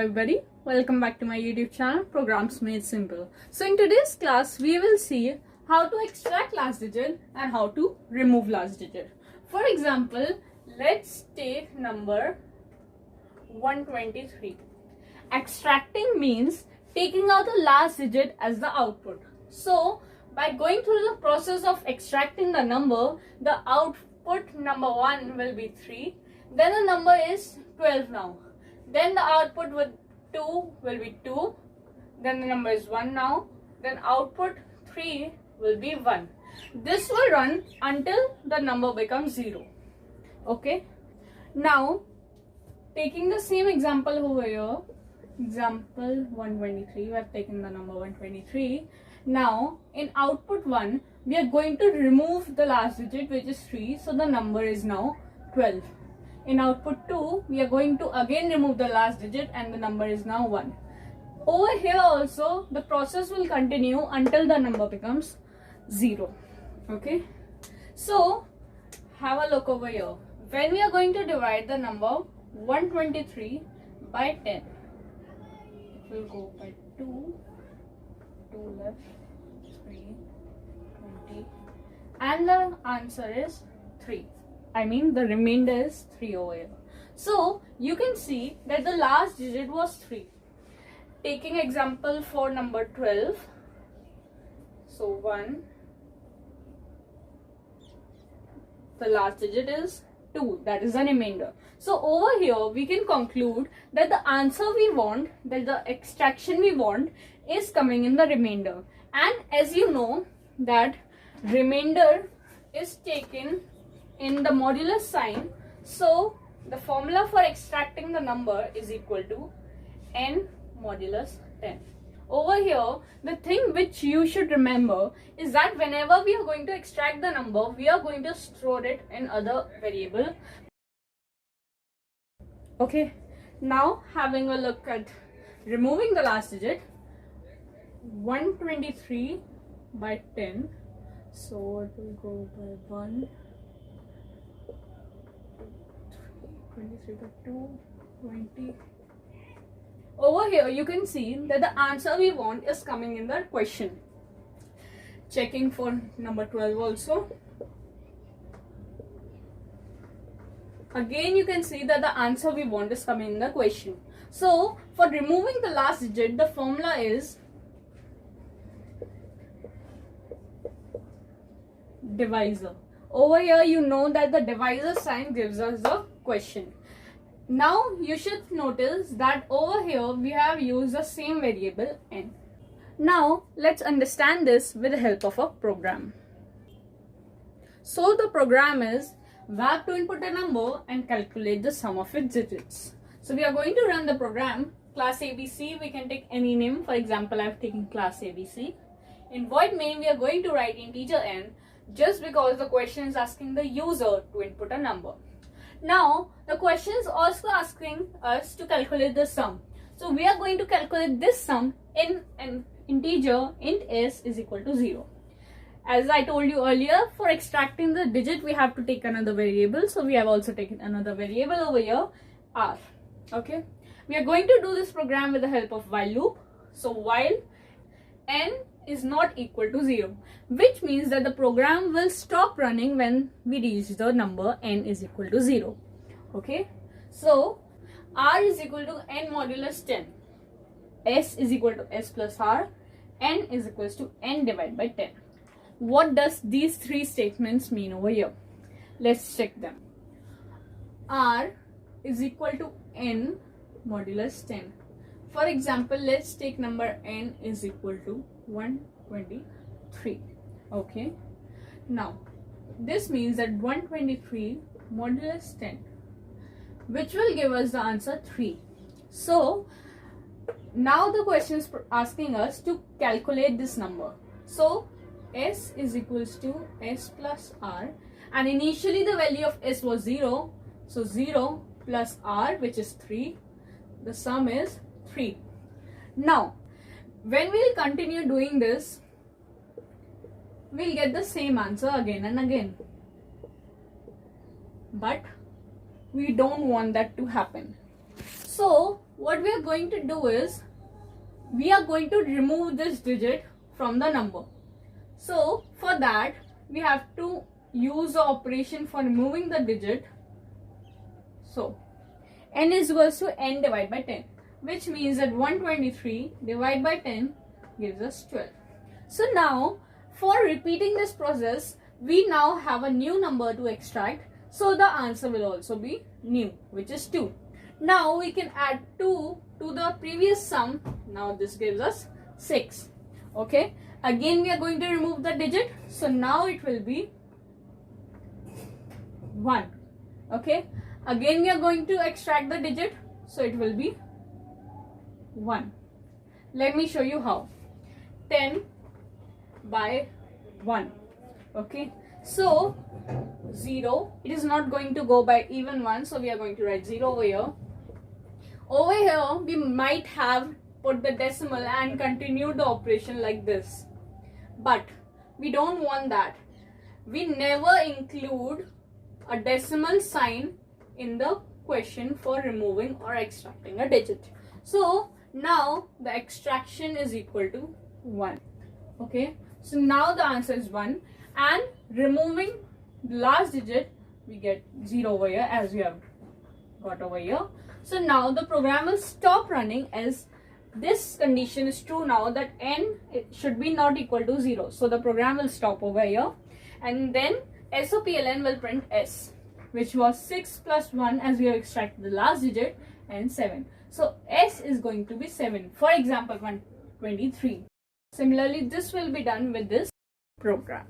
everybody, welcome back to my YouTube channel Programs Made Simple. So in today's class we will see how to extract last digit and how to remove last digit. For example, let's take number 123. Extracting means taking out the last digit as the output. So by going through the process of extracting the number, the output number 1 will be 3, then the number is 12 now. Then the output with 2 will be 2, then the number is 1 now, then output 3 will be 1. This will run until the number becomes 0. Okay. Now, taking the same example over here, example 123, we have taken the number 123. Now, in output 1, we are going to remove the last digit, which is 3, so the number is now 12. In output 2, we are going to again remove the last digit and the number is now 1. Over here also, the process will continue until the number becomes 0. Okay. So, have a look over here. When we are going to divide the number 123 by 10, it will go by 2 left, 3, 20, and the answer is 3. I mean the remainder is 3 over here. So you can see that the last digit was 3. Taking example for number 12. So 1. The last digit is 2. That is the remainder. So over here we can conclude that the answer we want, that the extraction we want is coming in the remainder. And as you know that remainder is taken in the modulus sign, so the formula for extracting the number is equal to n modulus 10. Over here, the thing which you should remember is that whenever we are going to extract the number, we are going to store it in other variable. Okay, now having a look at removing the last digit, 123 by 10, so it will go by 1, 23 by 2, 20. Over here you can see that the answer we want is coming in the question. Checking for number 12 also. Again you can see that the answer we want is coming in the question. So for removing the last digit, the formula is divisor. Over here you know that the divisor sign gives us the question. Now you should notice that over here we have used the same variable n. Now let's understand this with the help of a program. So the program is WAP to input a number and calculate the sum of its digits. So we are going to run the program. Class ABC, we can take any name. For example, I have taken class ABC. In void main, we are going to write integer n, just because the question is asking the user to input a number. Now, the question is also asking us to calculate the sum. So, we are going to calculate this sum in an integer int s is equal to 0. As I told you earlier, for extracting the digit, we have to take another variable. So, we have also taken another variable over here, r. Okay. We are going to do this program with the help of while loop. So, while n is not equal to 0, which means that the program will stop running when we reach the number n is equal to 0. Okay, so r is equal to n modulus 10, s is equal to s plus r, n is equals to n divided by 10. What does these three statements mean over here? Let's check them. R is equal to n modulus 10. For example, let's take number n is equal to 123. Okay. Now, this means that 123 modulus 10, which will give us the answer 3. So, now the question is asking us to calculate this number. So, s is equals to s plus r, and initially the value of s was 0. So, 0 plus r, which is 3. The sum is 3. Now, when we'll continue doing this, we'll get the same answer again and again. But we don't want that to happen. So what we are going to do is we are going to remove this digit from the number. So for that we have to use the operation for removing the digit. So n is equals to n divided by 10, which means that 123 divided by 10 gives us 12. So now for repeating this process, we now have a new number to extract. So the answer will also be new, which is 2. Now we can add 2 to the previous sum. Now this gives us 6. Okay. Again we are going to remove the digit. So now it will be 1. Okay. Again we are going to extract the digit. So it will be 1. Let me show you how. 10 by 1. Okay. So 0, it is not going to go by even 1. So we are going to write 0 over here. Over here we might have put the decimal and continued the operation like this. But we don't want that. We never include a decimal sign in the question for removing or extracting a digit. So now the extraction is equal to 1. Okay. So now the answer is 1, and removing the last digit we get 0 over here as we have got over here. So now the program will stop running as this condition is true now, that n should be not equal to 0. So the program will stop over here, and then SOPLN will print S, which was 6 plus 1 as we have extracted the last digit, and 7. So S is going to be 7. For example, 123. Similarly, this will be done with this program.